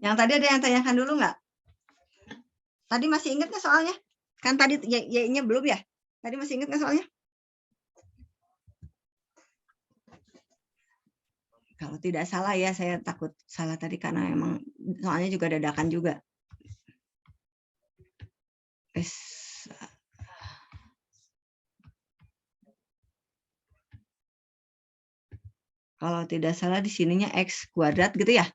Yang tadi ada yang tanyakan dulu nggak? Tadi masih ingat nggak soalnya? Kan tadi Y-nya belum ya? Tadi masih ingat nggak soalnya? Kalau tidak salah ya, saya takut salah tadi karena memang soalnya juga dadakan juga. Kalau tidak salah di sininya X kuadrat gitu ya.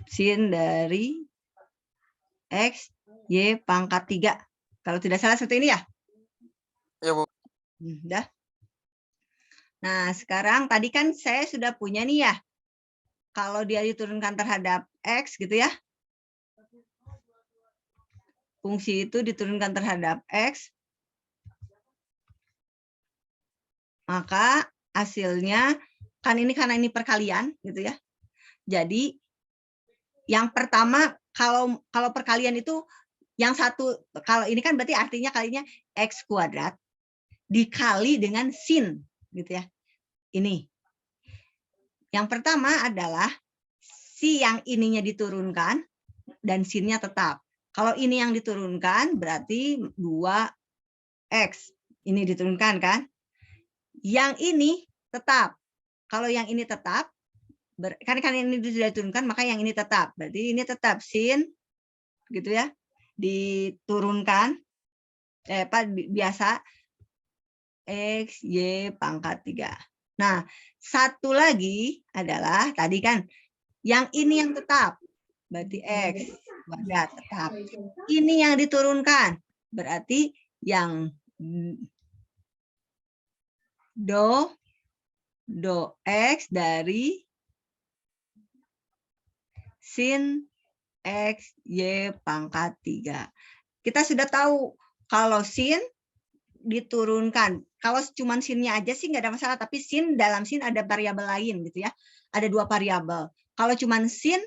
Sin dari X, Y pangkat 3. Kalau tidak salah seperti ini ya? Ya, Bu. Udah. Nah, sekarang tadi kan saya sudah punya nih ya. Kalau dia diturunkan terhadap X gitu ya. Fungsi itu diturunkan terhadap X. Maka hasilnya, kan ini karena ini perkalian gitu ya. Jadi yang pertama kalau perkalian itu yang satu, kalau ini kan berarti artinya kalinya X kuadrat dikali dengan sin gitu ya. Ini. Yang pertama adalah si yang ininya diturunkan dan sinnya tetap. Kalau ini yang diturunkan berarti 2X. Ini diturunkan kan? Yang ini tetap. Kalau yang ini tetap, kan ini sudah diturunkan, maka yang ini tetap. Berarti ini tetap sin gitu ya. Diturunkan biasa X, Y pangkat 3. Nah, satu lagi adalah tadi kan yang ini yang tetap. Berarti X kuadrat tetap. Ini yang diturunkan. Berarti yang do X dari sin X, Y pangkat 3. Kita sudah tahu kalau sin diturunkan. Kalau cuma sinnya aja sih nggak ada masalah, tapi sin dalam sin ada variabel lain gitu ya. Ada 2 variabel. Kalau cuma sin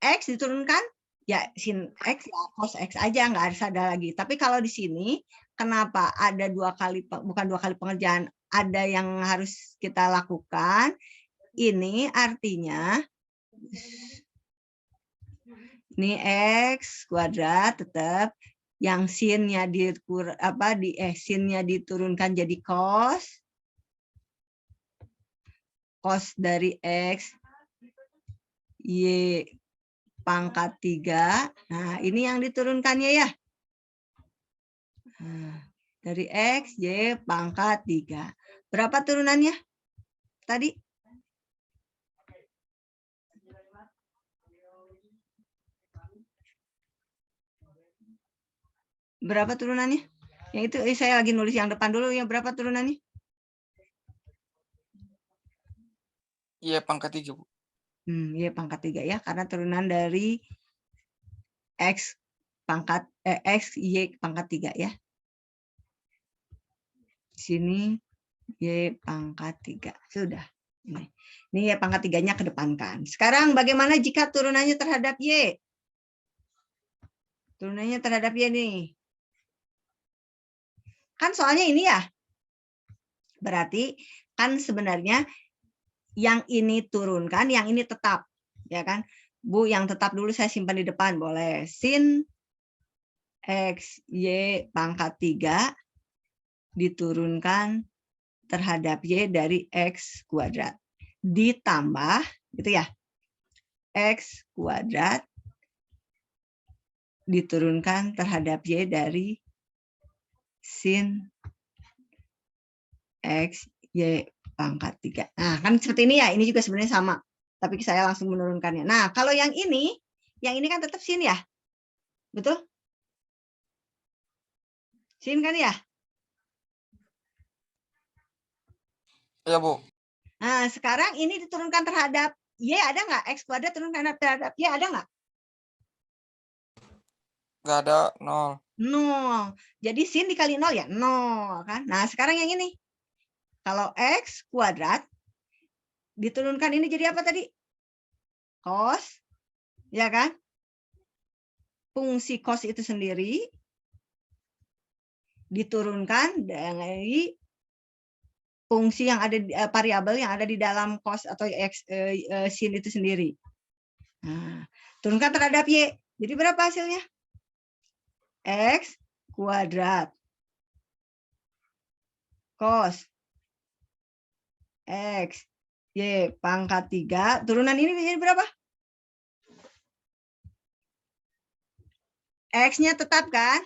X diturunkan, ya sin X ya cos X aja, nggak harus ada lagi. Tapi kalau di sini, kenapa ada 2 kali, bukan 2 kali pengerjaan, ada yang harus kita lakukan. Ini artinya ini X kuadrat tetap yang sinnya sinnya diturunkan jadi cos dari X Y pangkat 3. Nah, ini yang diturunkannya ya. Nah, dari X Y pangkat 3. Berapa turunannya tadi? Berapa turunannya? Yang itu saya lagi nulis yang depan dulu, yang berapa turunannya? Iya, pangkat 3, Bu. Y pangkat 3 ya, karena turunan dari X Y pangkat 3 ya. Sini Y pangkat 3. Sudah. Ini Y pangkat 3-nya kedepankan. Sekarang bagaimana jika turunannya terhadap Y? Turunannya terhadap Y nih. Kan soalnya ini ya. Berarti kan sebenarnya yang ini turunkan, yang ini tetap. Ya kan? Bu, yang tetap dulu saya simpan di depan. Boleh. Sin X Y pangkat 3 diturunkan terhadap Y dari X kuadrat. Ditambah, gitu ya, X kuadrat diturunkan terhadap Y dari sin X Y pangkat 3. Nah, kan seperti ini ya, ini juga sebenarnya sama. Tapi saya langsung menurunkannya. Nah, kalau yang ini kan tetap sin ya? Betul? Sin kan ya? Iya, Bu. Nah, sekarang ini diturunkan terhadap Y ada nggak? X kuadrat turunkan terhadap Y ada nggak? Nggak ada, 0. 0. Jadi sin dikali 0 ya 0 kan. Nah, sekarang yang ini. Kalau X kuadrat diturunkan ini jadi apa tadi? Cos. Ya kan? Fungsi cos itu sendiri diturunkan dari fungsi yang ada variabel yang ada di dalam cos atau sin itu sendiri. Nah, turunkan terhadap Y. Jadi berapa hasilnya? X kuadrat cos X Y pangkat 3. Turunan ini menjadi berapa? X-nya tetap kan?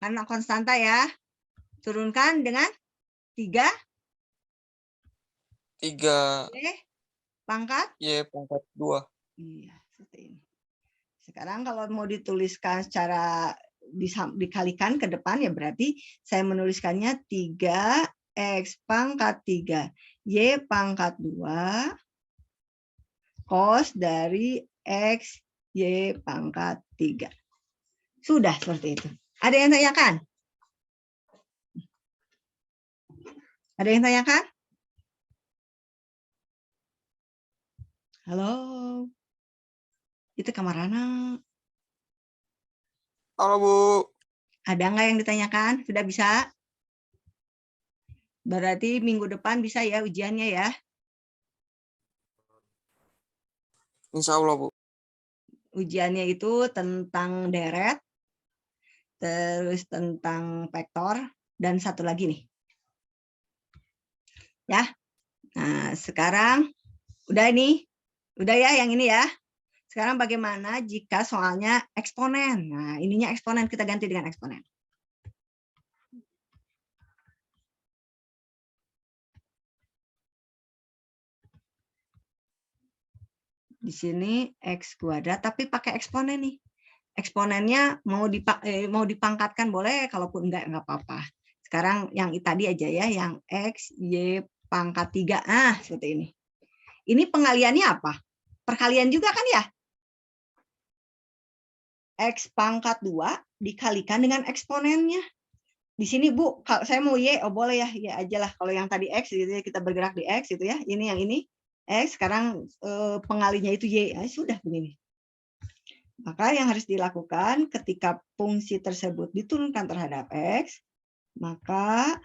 Karena konstanta ya. Turunkan dengan 3 Y pangkat? Y pangkat 2. Iya, seperti ini. Sekarang kalau mau dituliskan secara dikalikan ke depan ya berarti saya menuliskannya 3X pangkat 3 Y pangkat 2 cos dari X Y pangkat 3. Sudah seperti itu. Ada yang tanyakan? Ada yang tanyakan? Halo? Itu kamar anak. Halo, Bu. Ada nggak yang ditanyakan? Sudah bisa? Berarti minggu depan bisa ya ujiannya ya? Insya Allah, Bu. Ujiannya itu tentang deret, terus tentang vektor, dan satu lagi nih. Ya. Nah, sekarang udah ya yang ini ya. Sekarang bagaimana jika soalnya eksponen? Nah, ininya eksponen, kita ganti dengan eksponen. Di sini X kuadrat, tapi pakai eksponen nih. Eksponennya mau dipangkatkan boleh, kalaupun enggak apa-apa. Sekarang yang tadi aja ya, yang X, Y pangkat 3. Ah, seperti ini. Ini pengaliannya apa? Perkalian juga kan ya? X pangkat 2 dikalikan dengan eksponennya. Di sini Bu, kalau saya mau Y, oh boleh ya, Y aja lah. Kalau yang tadi X gitu ya, kita bergerak di X gitu ya. Ini yang ini X, sekarang pengalinya itu Y. Nah, sudah begini. Maka yang harus dilakukan ketika fungsi tersebut diturunkan terhadap X, maka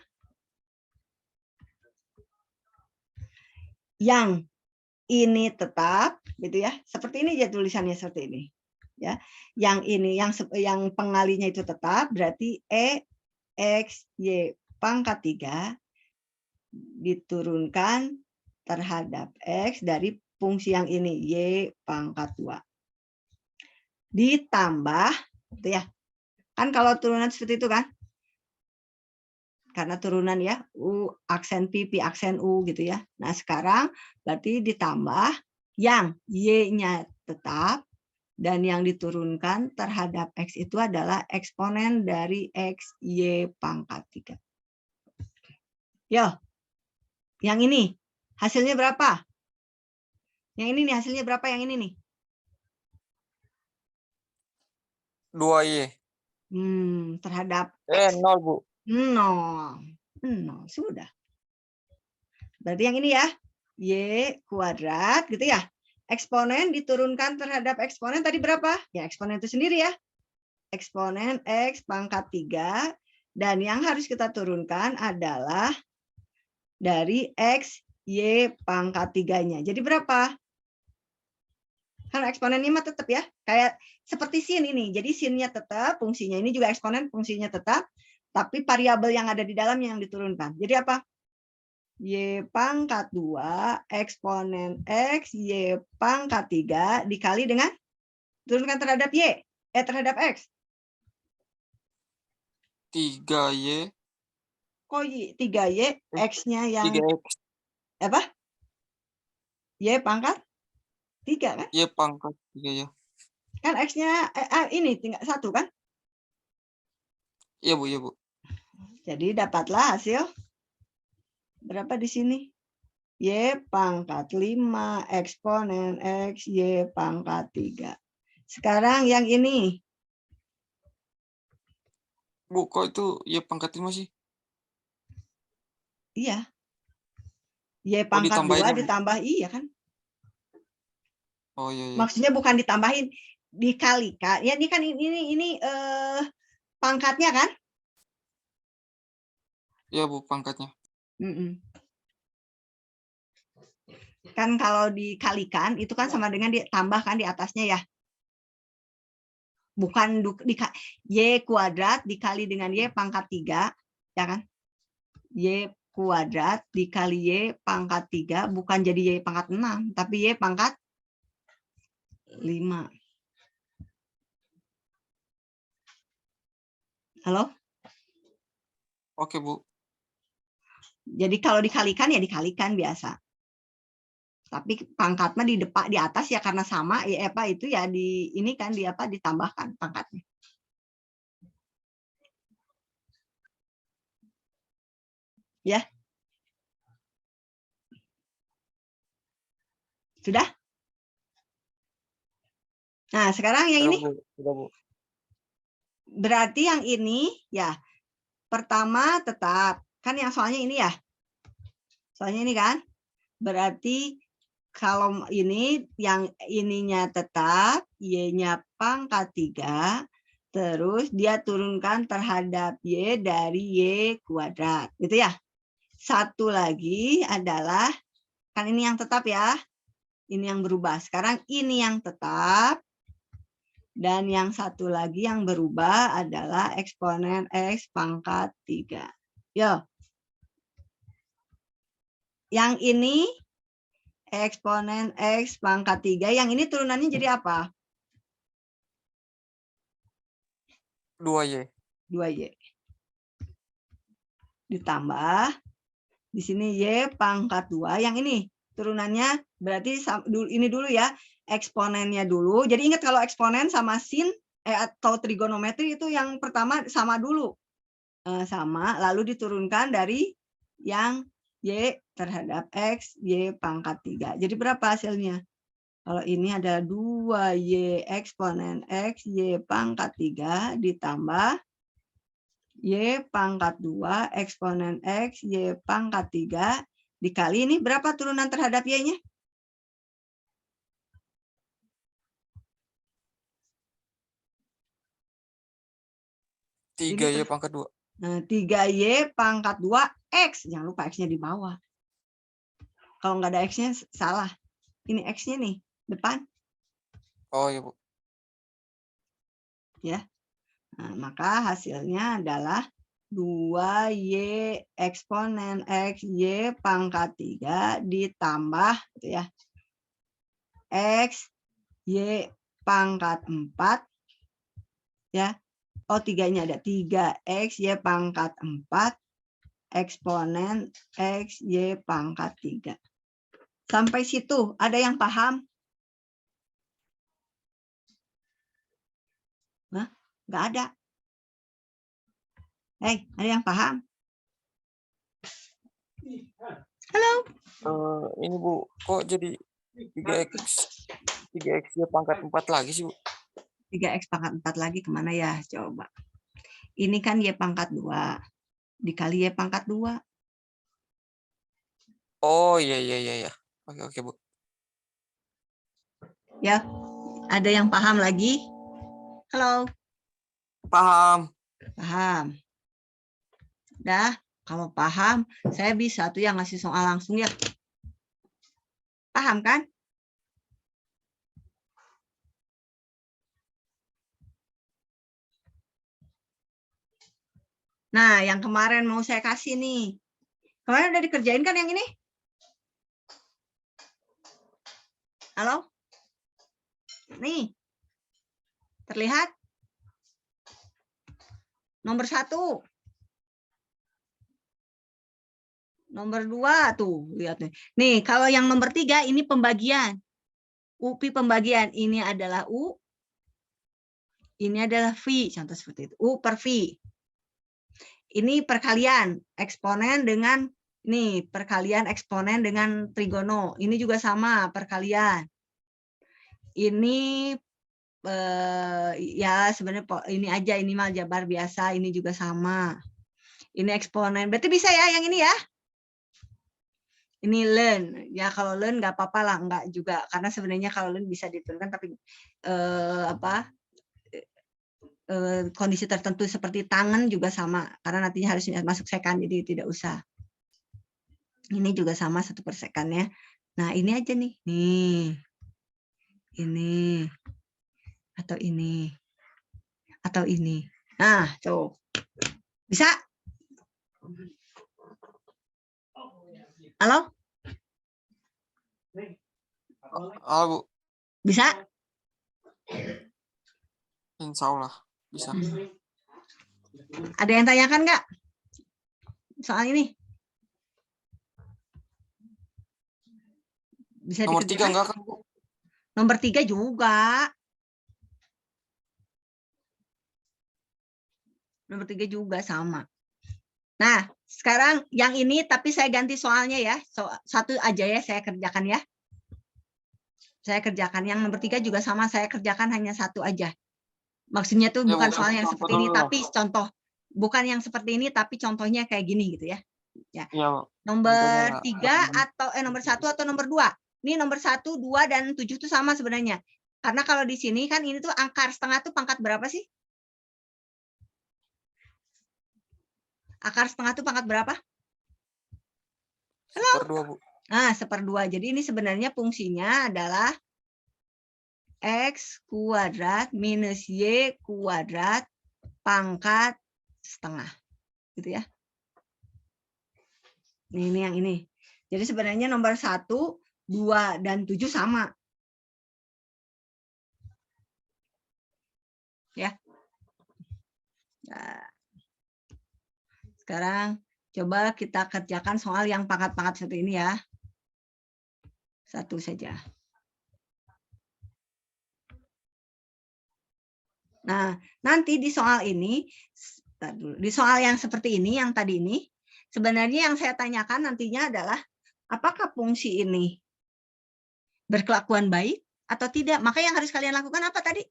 yang ini tetap gitu ya. Seperti ini ya tulisannya, seperti ini. Ya. Yang ini yang pengalinya itu tetap, berarti X Y pangkat 3 diturunkan terhadap X dari fungsi yang ini Y pangkat 2. Ditambah gitu ya. Kan kalau turunan seperti itu kan? Karena turunan ya, U aksen P, P aksen U gitu ya. Nah, sekarang berarti ditambah yang Y-nya tetap dan yang diturunkan terhadap X itu adalah eksponen dari X Y pangkat 3. Yo, yang ini hasilnya berapa? Yang ini nih hasilnya berapa yang ini nih? 2Y. Terhadap 0, Bu. 0. Sudah. Berarti yang ini ya, Y kuadrat gitu ya. Eksponen diturunkan terhadap eksponen tadi berapa? Ya eksponen itu sendiri ya. Eksponen X pangkat 3. Dan yang harus kita turunkan adalah dari X Y pangkat 3-nya. Jadi berapa? Kan eksponennya mah tetap ya. Kayak seperti sin ini. Jadi sinnya tetap, fungsinya ini juga eksponen, fungsinya tetap. Tapi variabel yang ada di dalamnya yang diturunkan. Jadi apa? Y pangkat 2 eksponen X Y pangkat 3 dikali dengan turunkan terhadap Y. Terhadap X. 3Y. Kok 3Y, X-nya yang 3X. apa? Y pangkat 3 kan? Y pangkat 3 ya. Kan X-nya ini tinggal 1 kan? Iya, Bu, iya, Bu. Jadi dapatlah hasil berapa di sini? Y pangkat 5 eksponen X Y pangkat 3. Sekarang yang ini. Bu, kok itu Y pangkat 5 sih? Iya. Y pangkat 2 ditambahin, Bu? ditambah iya kan? Oh, iya, iya. Maksudnya bukan ditambahin, dikalikan. Ya ini kan ini pangkatnya kan? Iya, Bu, pangkatnya. Kan kalau dikalikan itu kan sama dengan ditambahkan di atasnya ya. Bukan Y kuadrat dikali dengan Y pangkat 3, ya kan? Y kuadrat dikali Y pangkat 3, bukan jadi Y pangkat 6, tapi Y pangkat 5. Halo? Oke, Bu. Jadi kalau dikalikan ya dikalikan biasa. Tapi pangkatnya di depan di atas ya karena sama ya apa itu ya di ini kan di apa ditambahkan pangkatnya. Ya. Sudah? Nah, sekarang yang Sudah, ini Bu. Sudah, Bu. berarti yang ini ya pertama tetap kan yang soalnya ini ya. Soalnya ini kan berarti kalau ini yang ininya tetap, Y-nya pangkat 3, terus dia turunkan terhadap Y dari Y kuadrat. Gitu ya. Satu lagi adalah, kan ini yang tetap ya. Ini yang berubah. Sekarang ini yang tetap. Dan yang satu lagi yang berubah adalah eksponen X pangkat 3. Yo. Yang ini eksponen X pangkat 3. Yang ini turunannya jadi apa? 2Y. 2Y. Ditambah. Di sini Y pangkat 2. Yang ini turunannya berarti ini dulu ya. Eksponennya dulu. Jadi ingat kalau eksponen sama sin atau trigonometri itu yang pertama sama dulu. Sama. Lalu diturunkan dari yang Y terhadap X, Y pangkat 3. Jadi berapa hasilnya? Kalau ini ada 2Y eksponen X, Y pangkat 3 ditambah Y pangkat 2 eksponen X, Y pangkat 3 dikali ini berapa turunan terhadap Y-nya? Tiga Y pangkat 2. Nah, 3Y pangkat 2 X. Jangan lupa X-nya di bawah. Kalau nggak ada X-nya salah. Ini X-nya nih, depan. Oh iya, Bu. Ya. Nah, maka hasilnya adalah 2Y eksponen X, Y pangkat 3 ditambah gitu ya. X, Y pangkat 4. Ya. Oh, 3-nya ada 3X, Y pangkat 4 eksponen X, Y pangkat 3. Sampai situ, ada yang paham? Hah? Nggak ada. Hei, ada yang paham? Halo? Ini, Bu. Kok jadi 3X Y pangkat 4 lagi sih, Bu? 3X pangkat 4 lagi kemana ya? Coba. Ini kan Y pangkat 2. Dikali Y pangkat 2. Oh, iya. Oke, Bu. Ya, ada yang paham lagi? Halo? Paham. Paham. Dah, kalau paham, saya bisa tuh yang ngasih soal langsung ya. Paham kan? Nah, yang kemarin mau saya kasih nih. Kemarin udah dikerjain kan yang ini? Halo? Nih. Terlihat? Nomor 1. Nomor 2 tuh, lihat nih. Nih, kalau yang nomor 3 ini pembagian. UPI pembagian. Ini adalah U. Ini adalah V. Contoh seperti itu. U per V. Ini perkalian eksponen dengan nih, perkalian eksponen dengan trigono. Ini juga sama, perkalian. Ini ya sebenarnya ini aja, ini mah jabar biasa, ini juga sama. Ini eksponen. Berarti bisa ya yang ini ya? Ini learn. Ya kalau learn nggak apa-apa lah, nggak juga. Karena sebenarnya kalau learn bisa diturunkan, tapi kondisi tertentu seperti tangan juga sama. Karena nantinya harus masuk second, jadi tidak usah. Ini juga sama 1/2 ya. Nah, ini aja nih. Nih. Ini. Atau ini. Atau ini. Nah, tuh. Bisa? Halo? Halo, Bu. Bisa? Insya Allah bisa. Ada yang tanyakan nggak? Soal ini? Bisa Nomor 3 dikerjakan? enggak kan, Bu? Nomor 3 juga. Nomor 3 juga sama. Nah, sekarang yang ini tapi saya ganti soalnya ya. Satu aja ya saya kerjakan ya. Saya kerjakan. Yang nomor 3 juga sama, saya kerjakan hanya satu aja. Maksudnya tuh Ya, Bu, bukan soal yang foto seperti ini, dulu lah. tapi contoh. Bukan yang seperti ini, tapi contohnya kayak gini gitu ya. Ya. Iya, Bu. Nomor Fotonya 3 atau nomor 1 atau nomor 2. Ini nomor 1, 2, dan 7 itu sama sebenarnya. Karena kalau di sini kan ini tuh akar setengah tuh pangkat berapa sih? Akar setengah tuh pangkat berapa? 1/2, Bu. Nah, 1/2. Jadi ini sebenarnya fungsinya adalah X kuadrat minus Y kuadrat pangkat setengah. Gitu ya. Ini yang ini. Jadi sebenarnya nomor 1, 2, dan 7 sama. Ya. Nah, sekarang coba kita kerjakan soal yang pangkat-pangkat seperti ini ya. Satu saja. Nah, nanti di soal ini, di soal yang seperti ini, yang tadi ini, sebenarnya yang saya tanyakan nantinya adalah, apakah fungsi ini berkelakuan baik atau tidak? Maka yang harus kalian lakukan apa tadi?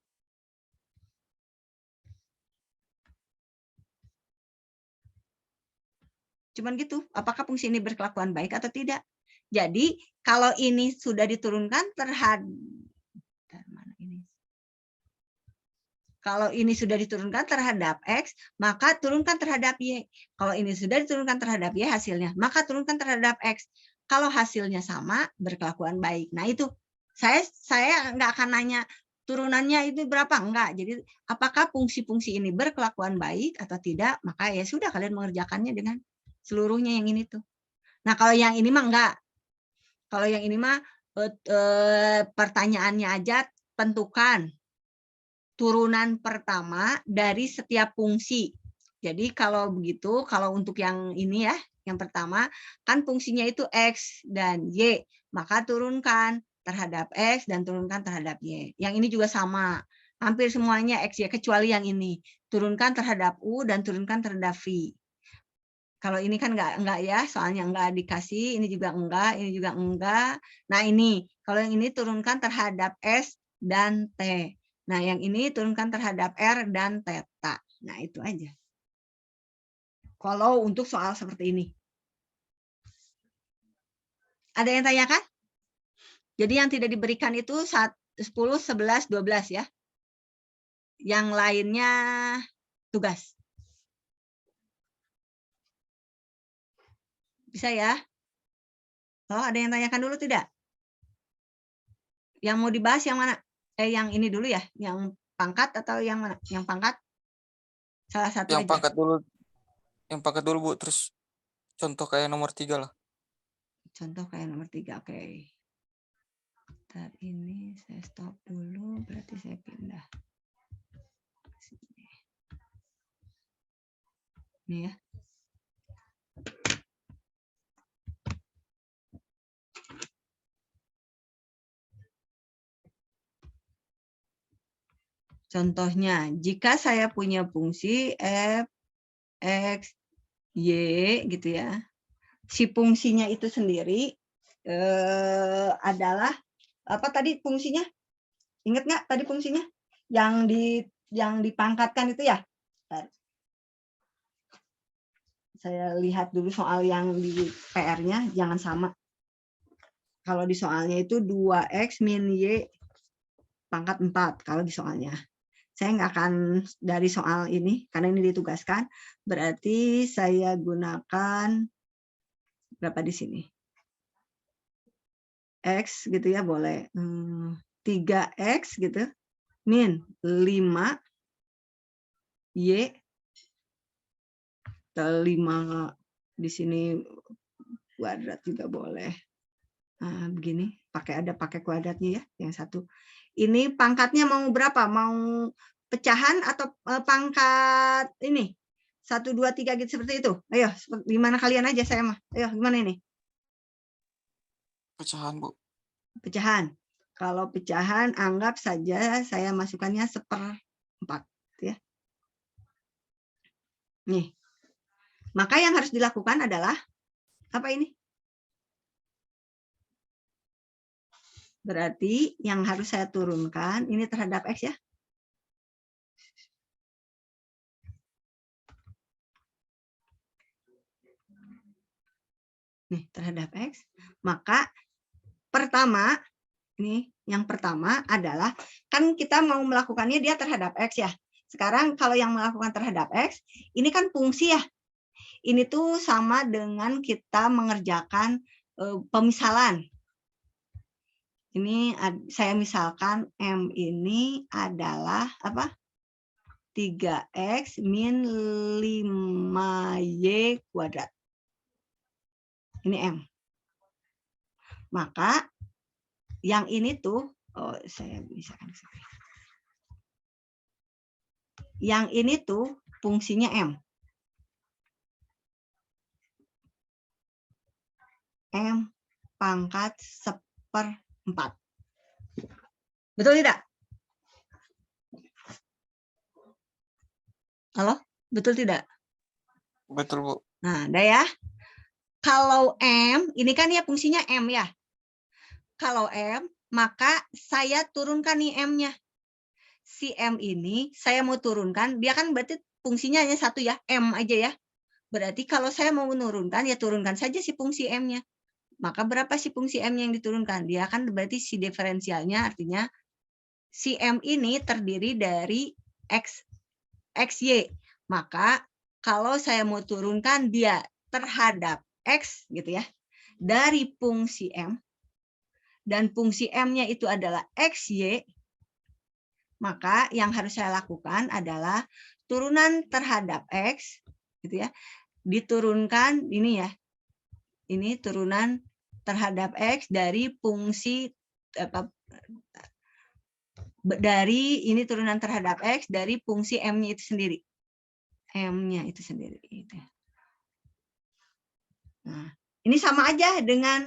Cuman gitu, apakah fungsi ini berkelakuan baik atau tidak? Jadi, kalau ini sudah diturunkan terhadap, kalau ini sudah diturunkan terhadap X, maka turunkan terhadap Y. Kalau ini sudah diturunkan terhadap Y hasilnya, maka turunkan terhadap X. Kalau hasilnya sama, berkelakuan baik. Nah itu, saya nggak akan nanya turunannya itu berapa, enggak. Jadi apakah fungsi-fungsi ini berkelakuan baik atau tidak, maka ya sudah kalian mengerjakannya dengan seluruhnya yang ini tuh. Nah kalau yang ini mah enggak. Kalau yang ini mah pertanyaannya aja tentukan turunan pertama dari setiap fungsi. Jadi kalau begitu, kalau untuk yang ini ya, yang pertama, kan fungsinya itu X dan Y, maka turunkan terhadap X dan turunkan terhadap Y. Yang ini juga sama, hampir semuanya X, Y, kecuali yang ini. Turunkan terhadap U dan turunkan terhadap V. Kalau ini kan enggak ya, soalnya enggak dikasih, ini juga enggak, ini juga enggak. Nah ini, kalau yang ini turunkan terhadap S dan T. Nah, yang ini turunkan terhadap R dan theta. Nah, itu aja. Kalau untuk soal seperti ini. Ada yang tanyakan? Jadi yang tidak diberikan itu 10, 11, 12 ya. Yang lainnya tugas. Bisa ya? Oh, ada yang tanyakan dulu tidak? Yang mau dibahas yang mana? Yang ini dulu ya? Yang pangkat atau yang mana? Yang pangkat? Salah satu Yang aja. pangkat dulu. Yang pangkat dulu, Bu. Terus contoh kayak nomor 3 lah. Contoh kayak nomor 3, oke. Ntar ini saya stop dulu, berarti saya pindah. Ini ya. Contohnya, jika saya punya fungsi f, x, y gitu ya. Si fungsinya itu sendiri adalah apa tadi fungsinya? Ingat nggak tadi fungsinya? Yang dipangkatkan itu ya? Bentar. Saya lihat dulu soal yang di PR-nya, jangan sama. Kalau di soalnya itu 2x min y pangkat 4 kalau di soalnya. Saya nggak akan dari soal ini, karena ini ditugaskan, berarti saya gunakan berapa di sini? X gitu ya, boleh. 3X gitu, min 5 Y, 5 di sini kuadrat juga boleh. Nah, begini, pakai kuadratnya ya, yang satu. Ini pangkatnya mau berapa? Mau pecahan atau pangkat ini? 1, 2, 3 gitu seperti itu. Ayo, gimana kalian aja saya mah. Ayo, gimana ini? Pecahan, Bu. Pecahan. Kalau pecahan, anggap saja saya masukkannya 1/4. Ya. Nih. Maka yang harus dilakukan adalah, apa ini? Berarti yang harus saya turunkan, ini terhadap X ya. Nih, terhadap X. Maka pertama, yang pertama adalah, kan kita mau melakukannya dia terhadap X ya. Sekarang kalau yang melakukan terhadap X, ini kan fungsi ya. Ini tuh sama dengan kita mengerjakan pemisalan. Ini saya misalkan M ini adalah apa? 3X min 5Y kuadrat. Ini M. Maka yang ini tuh, saya misalkan. Yang ini tuh fungsinya M. M pangkat 1/4. Betul tidak? Halo? Betul tidak? Betul, Bu. Nah, udah ya. Kalau M, ini kan ya fungsinya M ya. Kalau M, maka saya turunkan nih M-nya. Si M ini saya mau turunkan, dia kan berarti fungsinya hanya satu ya, M aja ya. Berarti kalau saya mau menurunkan, ya turunkan saja si fungsi M-nya. Maka berapa si fungsi M yang diturunkan? Dia kan berarti si diferensialnya, artinya si M ini terdiri dari XY. Maka kalau saya mau turunkan dia terhadap X gitu ya, dari fungsi M, dan fungsi M-nya itu adalah XY, maka yang harus saya lakukan adalah turunan terhadap X, gitu ya, diturunkan ini ya, ini turunan terhadap X dari fungsi ini turunan terhadap X dari fungsi M-nya itu sendiri. M-nya itu sendiri. Nah, ini sama aja dengan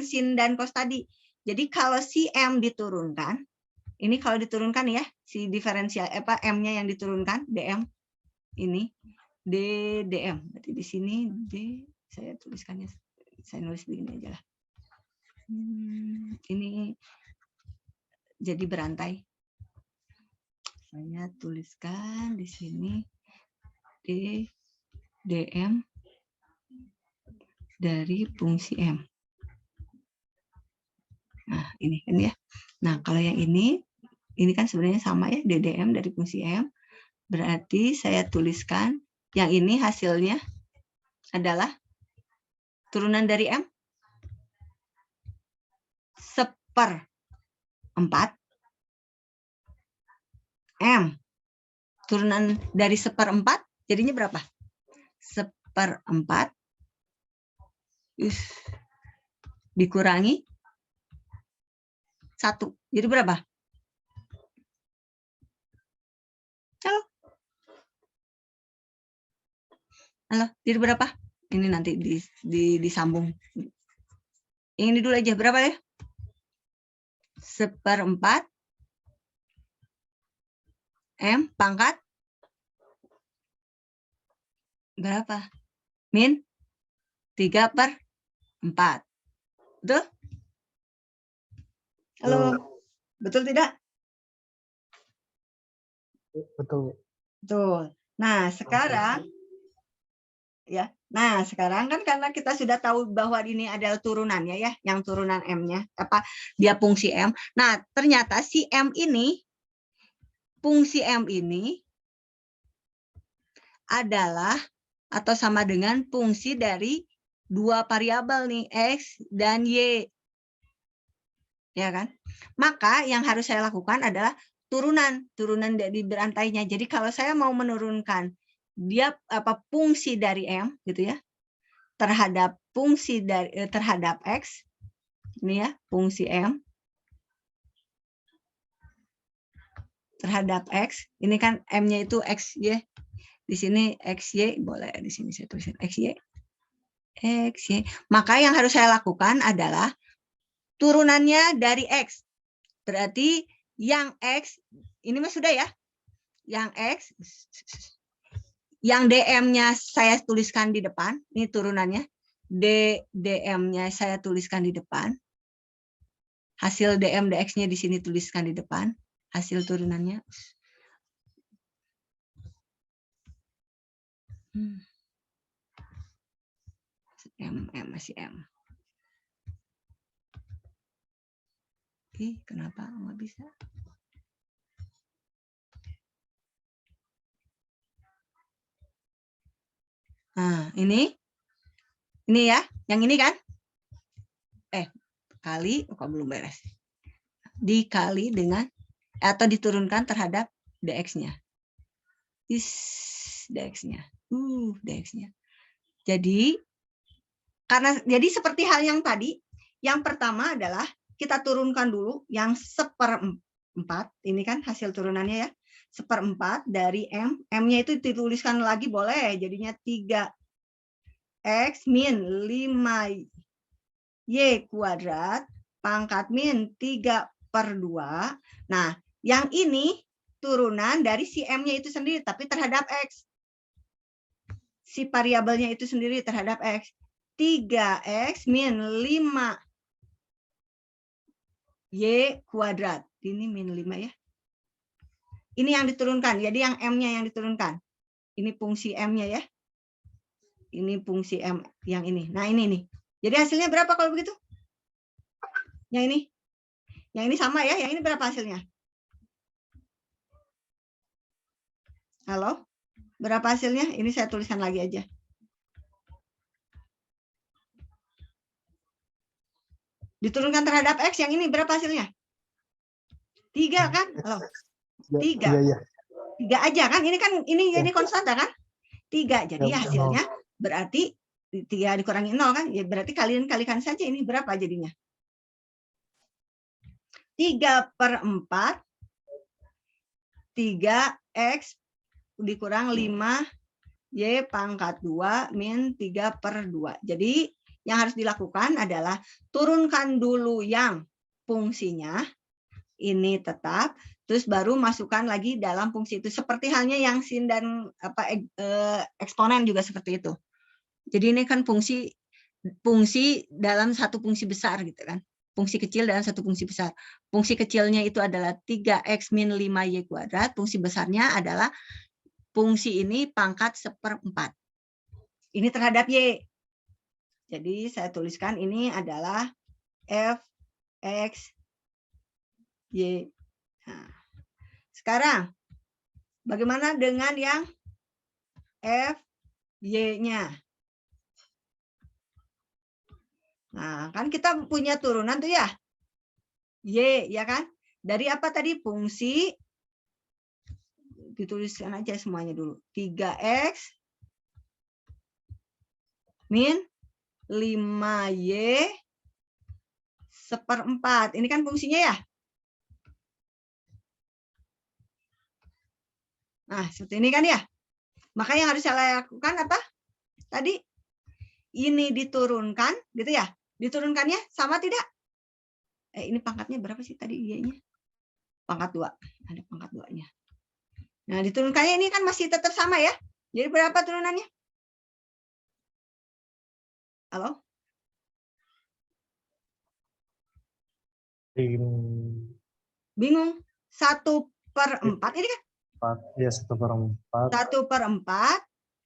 sin dan cos tadi. Jadi kalau si M diturunkan, ini kalau diturunkan ya, si diferensial M-nya yang diturunkan, DM, ini, dm. Berarti di sini, saya tuliskannya, saya nulis begini aja lah. Ini jadi berantai. Saya tuliskan di sini dm dari fungsi M. Nah, ini kan ya. Nah, kalau yang ini kan sebenarnya sama ya, ddm dari fungsi M. Berarti saya tuliskan yang ini hasilnya adalah turunan dari M 1/4 M. Turunan dari 1/4 jadinya berapa? 1/4 dikurangi 1. Jadi berapa? Halo, jadi berapa? Ini nanti disambung. Ini dulu aja, berapa ya? 1/4 M pangkat berapa? Min 3/4. Betul? Halo, betul tidak? Betul. Betul. Nah, sekarang ya. Nah, sekarang kan karena kita sudah tahu bahwa ini adalah turunannya ya, yang turunan M-nya, dia fungsi M. Nah, ternyata si M ini, fungsi M ini adalah atau sama dengan fungsi dari dua variabel nih, X dan Y. Ya kan? Maka yang harus saya lakukan adalah turunan di berantainya. Jadi kalau saya mau menurunkan dia fungsi dari M gitu ya, terhadap fungsi dari terhadap X, ini ya, fungsi M terhadap X, ini kan M-nya itu XY. Di sini XY, boleh di sini saya tulisin XY. XY. Maka yang harus saya lakukan adalah turunannya dari X. Berarti yang X, ini mah sudah ya. Yang X, yang DM-nya saya tuliskan di depan, ini turunannya. DM-nya saya tuliskan di depan. Hasil DM DX-nya di sini tuliskan di depan. Hasil turunannya. M masih M. Kenapa nggak bisa? Nah, ini ya, yang ini kan? Kali, kok belum beres. Dikali dengan, atau diturunkan terhadap DX-nya. DX-nya. DX-nya. Jadi seperti hal yang tadi, yang pertama adalah kita turunkan dulu yang 1/4, ini kan hasil turunannya ya, 1/4 dari M, M-nya itu dituliskan lagi boleh, jadinya 3X min 5Y kuadrat, pangkat min 3/2. Nah, yang ini turunan dari si M-nya itu sendiri, tapi terhadap X. Si variabelnya itu sendiri terhadap X. 3X min 5Y kuadrat. Ini min 5 ya. Ini yang diturunkan. Jadi yang M-nya yang diturunkan. Ini fungsi M-nya ya. Ini fungsi M yang ini. Nah ini nih. Jadi hasilnya berapa kalau begitu? Yang ini. Yang ini sama ya. Yang ini berapa hasilnya? Halo? Berapa hasilnya? Ini saya tuliskan lagi aja. Diturunkan terhadap X, yang ini berapa hasilnya? 3 kan? Halo? 3. 3 aja kan? Ini kan ini konstanta kan? 3. Jadi hasilnya berarti 3 dikurangi 0 kan? Ya berarti kalian kalikan saja ini berapa jadinya? 3/4 3X dikurang 5Y pangkat 2 min 3/2. Jadi yang harus dilakukan adalah turunkan dulu yang fungsinya, ini tetap, terus baru masukkan lagi dalam fungsi itu. Seperti halnya yang sin dan eksponen juga seperti itu. Jadi ini kan fungsi dalam satu fungsi besar gitu kan. Fungsi kecil dalam satu fungsi besar. Fungsi kecilnya itu adalah 3X min 5Y kuadrat. Fungsi besarnya adalah fungsi ini pangkat 1/4. Ini terhadap Y. Jadi saya tuliskan ini adalah Fx Y. Nah, sekarang bagaimana dengan yang Fy-nya? Nah, kan kita punya turunan tuh ya. Y, ya kan? Dari apa tadi? Fungsi, dituliskan aja semuanya dulu. 3X min 5Y 1/4. Ini kan fungsinya ya. Nah, seperti ini kan ya. Maka yang harus saya lakukan apa? Tadi ini diturunkan, gitu ya. Diturunkannya sama tidak? Ini pangkatnya berapa sih tadi Y-nya? Pangkat 2. Ada pangkat 2-nya. Nah, diturunkannya ini kan masih tetap sama ya. Jadi berapa turunannya? Halo? Bingung. 1/4 ini kan? Ya, 1/4. 1/4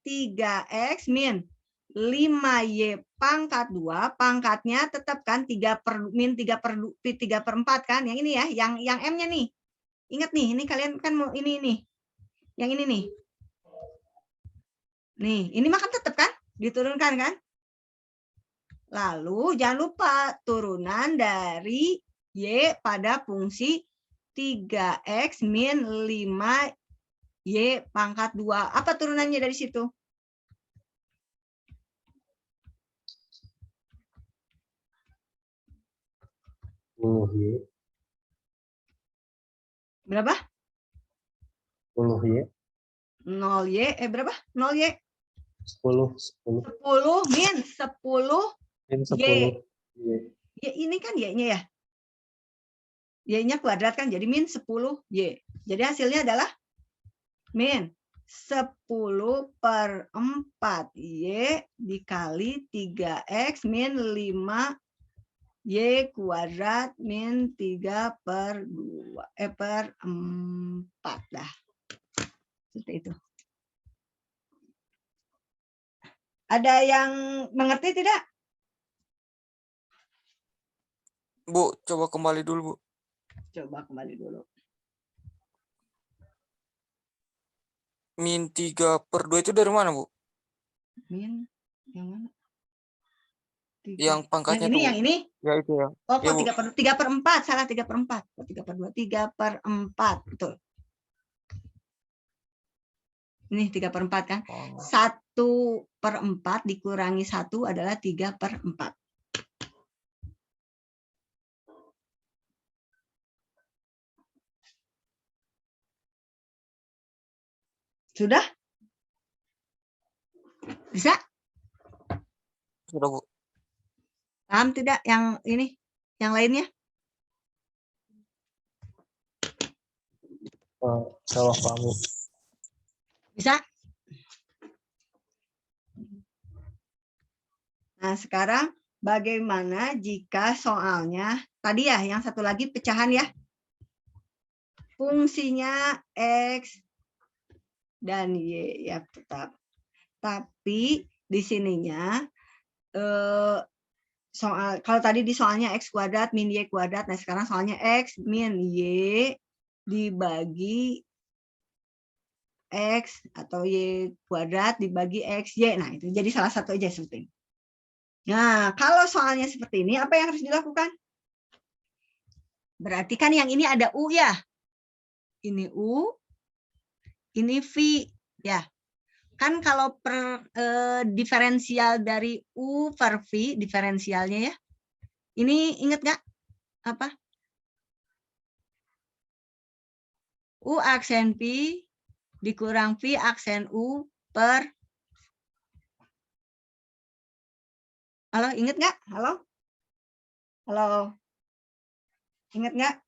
3X min 5Y pangkat 2, pangkatnya tetap kan 3/4 kan? Yang ini ya, yang M-nya nih. Ingat nih, ini kalian kan mau ini nih. Yang ini nih. Nih, ini makan tetap kan? Diturunkan kan? Lalu jangan lupa turunan dari Y pada fungsi 3X min 5Y pangkat 2. Apa turunannya dari situ? Y. Berapa? 10Y. 0Y. Berapa? 0Y. 10. 10 min 10 Min Y. 10. Y. Y ini kan Y-nya ya. Y-nya kuadrat kan, jadi min 10Y. Jadi hasilnya adalah min 10/4Y dikali 3X min 5Y kuadrat min 3/4 dah. Seperti itu. Ada yang mengerti tidak? Bu, coba kembali dulu, Bu. Coba kembali dulu. Min 3/2 itu dari mana, Bu? Min yang mana? Yang pangkatnya tuh, Bu. yang ini? Ya itu ya. Oh, Ya, kok Bu. 3/4, salah 3/4. 3/4, betul. Ini 3/4 kan? Oh. 1/4 dikurangi 1 adalah 3/4. Sudah? Bisa? Sudah, Bu. Paham tidak yang ini? Yang lainnya? Salah paham, Bu. Bisa? Nah, sekarang bagaimana jika soalnya, tadi ya, yang satu lagi pecahan ya. Fungsinya X dan Y ya tetap. Tapi di sininya soal, kalau tadi di soalnya X kuadrat min Y kuadrat, nah sekarang soalnya X min Y dibagi X atau Y kuadrat dibagi X, Y. Nah, itu jadi salah satu aja seperti ini. Nah, kalau soalnya seperti ini, apa yang harus dilakukan? Berarti kan yang ini ada U ya. Ini U, ini V. Ya, kan kalau per diferensial dari U per V, diferensialnya ya. Ini ingat nggak? Apa? U aksen V dikurang V aksen U per. Halo, ingat nggak? Halo? Halo? Ingat nggak?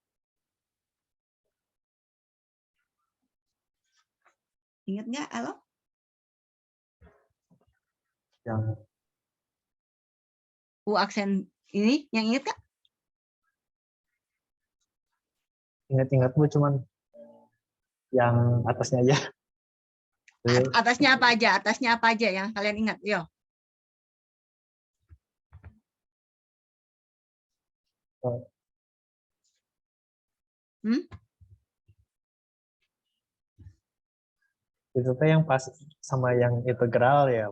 Ingat nggak? Halo? Yang U aksen ini, yang ingat nggak? ingat-ingat, Bu, cuman yang atasnya aja. Atasnya apa aja? Atasnya apa aja yang kalian ingat? Yo. Itu teh yang pas sama yang integral ya.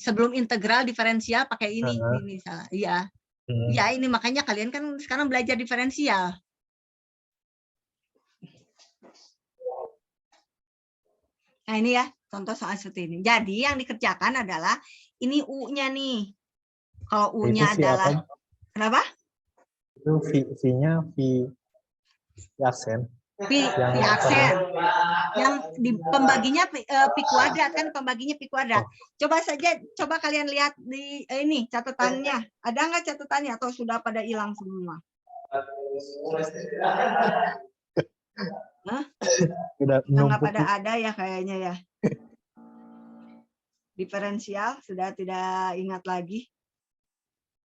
Sebelum integral diferensial pakai ini. Ini salah. Iya. Ya, ini makanya kalian kan sekarang belajar diferensial. Nah, ini ya, contoh soal seperti ini. Jadi yang dikerjakan adalah ini U-nya nih. Kalau U-nya adalah apa? Kenapa? Itu V-nya V aksen. V aksen. Yang di pembaginya pi kuadrat kan, pembaginya pi kuadrat. Coba kalian lihat di ini catatannya. Ada nggak catatannya atau sudah pada hilang semua? Sudah nggak pada ada ya kayaknya ya. Diferensial sudah tidak ingat lagi.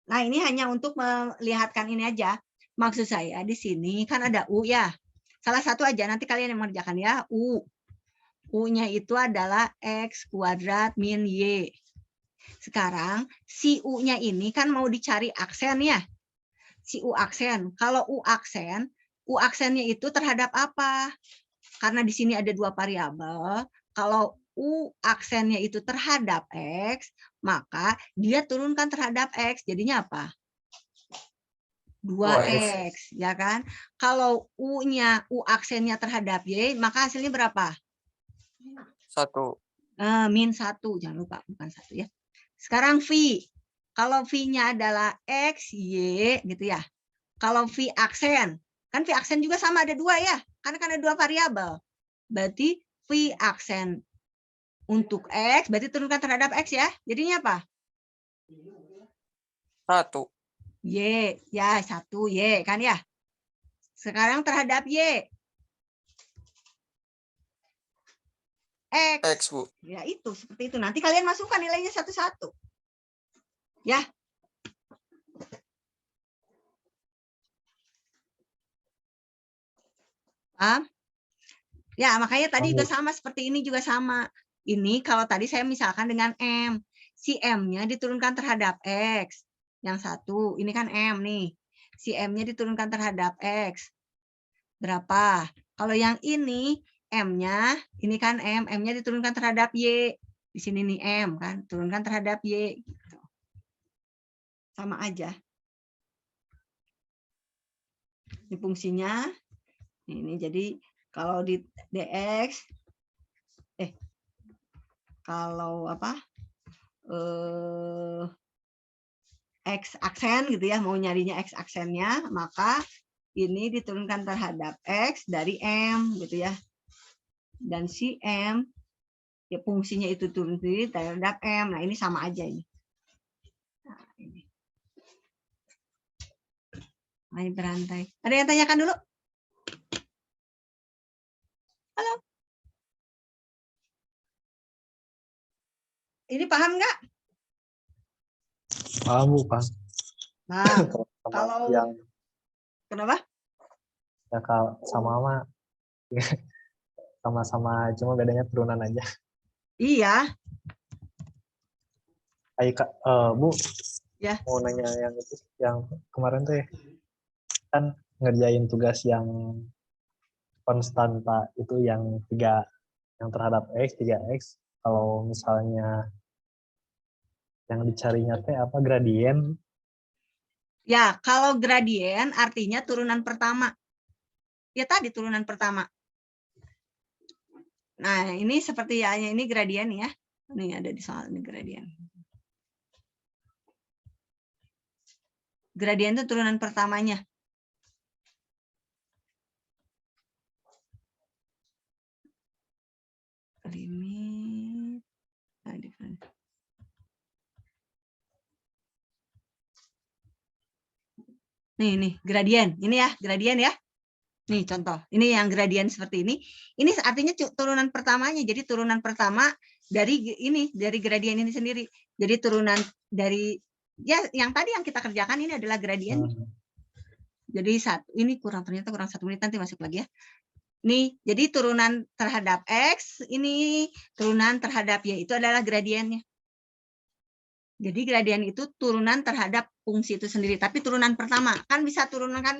Nah, ini hanya untuk melihatkan ini aja. Maksud saya di sini kan ada U ya. Salah satu aja, nanti kalian yang mengerjakan ya. U. U-nya itu adalah X kuadrat min Y. Sekarang si U-nya ini kan mau dicari aksen ya. Si U aksen. Kalau U aksennya itu terhadap apa? Karena di sini ada dua variabel. Kalau U aksennya itu terhadap X, maka dia turunkan terhadap X. Jadinya apa? 2x, ya kan? Kalau U-nya, U aksennya terhadap Y, maka hasilnya berapa? 1. Min 1, jangan lupa, bukan 1 ya. Sekarang V. Kalau V-nya adalah X, Y, gitu ya. Kalau V aksen, kan V aksen juga sama ada 2 ya, karena kan ada 2 variabel. Berarti V aksen untuk X, berarti turunkan terhadap X ya. Jadinya apa? 1. Y, ya 1 Y kan ya. Sekarang terhadap Y. X. X, Bu. Ya itu, seperti itu. Nanti kalian masukkan nilainya satu-satu. Ya. Paham? Ya, makanya tadi juga sama, seperti ini juga sama. Ini kalau tadi saya misalkan dengan M. Si M-nya diturunkan terhadap X. Yang 1, ini kan M nih. Si M-nya diturunkan terhadap X. Berapa? Kalau yang ini, M-nya, ini kan M, M-nya diturunkan terhadap Y. Di sini nih M kan, turunkan terhadap Y. Gitu. Sama aja. Ini fungsinya. Ini jadi kalau di DX, kalau apa? X aksen gitu ya, mau nyarinya X aksennya, maka ini diturunkan terhadap X dari M gitu ya. Dan si M, ya fungsinya itu turun terhadap M. Nah ini sama aja ini. Nah, ini berantai. Ada yang tanyakan dulu? Halo? Ini paham nggak? Paham, Bu, paham. Nah, Sama kalau yang kenapa? ya kalau sama sama-sama, cuma bedanya turunan aja. Iya. Ayo Kak, Bu, Ya. mau nanya yang itu, yang kemarin tuh ya, kan ngerjain tugas yang konstanta itu yang 3, yang terhadap X, 3X. Kalau misalnya yang dicarinya teh apa, gradien? Ya, kalau gradien artinya turunan pertama. Ya tadi turunan pertama. Nah, ini seperti ya, ini gradien ya. Ini ada di soal ini gradien. Gradien itu turunan pertamanya. Limit. Nih, gradien. Ini ya, gradien ya. Nih contoh, ini yang gradien seperti ini. Ini artinya turunan pertamanya. Jadi turunan pertama dari ini, dari gradien ini sendiri. Jadi turunan dari ya yang tadi yang kita kerjakan ini adalah gradien. Jadi ini ternyata kurang 1 menit, nanti masuk lagi ya. Nih, jadi turunan terhadap X, ini turunan terhadap Y itu adalah gradiennya. Jadi gradien itu turunan terhadap fungsi itu sendiri, tapi turunan pertama kan bisa turunan kan